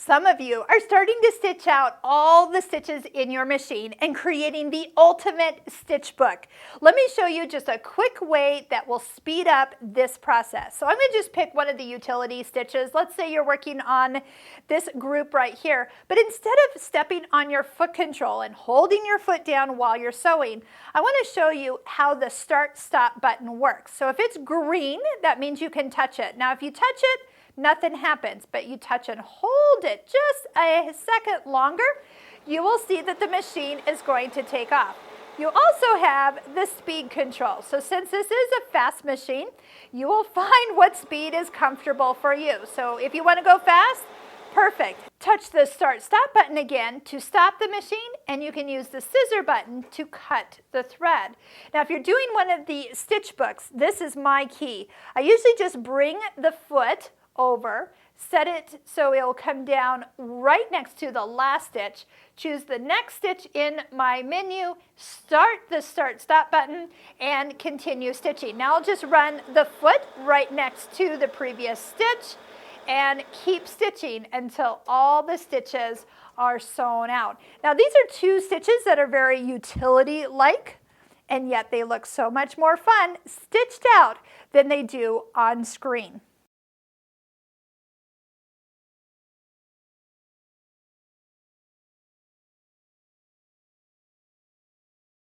Some of you are starting to stitch out all the stitches in your machine and creating the ultimate stitch book. Let me show you just a quick way that will speed up this process. So I'm going to just pick one of the utility stitches. Let's say you're working on this group right here, but instead of stepping on your foot control and holding your foot down while you're sewing, I want to show you how the start-stop button works. So if it's green, that means you can touch it. Now if you touch it, nothing happens, but you touch and hold it just a second longer, you will see that the machine is going to take off. You also have the speed control. So since this is a fast machine, you will find what speed is comfortable for you. So if you want to go fast, perfect. Touch the start-stop button again to stop the machine, and you can use the scissor button to cut the thread. Now if you're doing one of the stitch books, this is my key. I usually just bring the foot over, set it so it will come down right next to the last stitch, choose the next stitch in my menu, start the start-stop button, and continue stitching. Now I'll just run the foot right next to the previous stitch and keep stitching until all the stitches are sewn out. Now these are two stitches that are very utility-like, and yet they look so much more fun stitched out than they do on screen.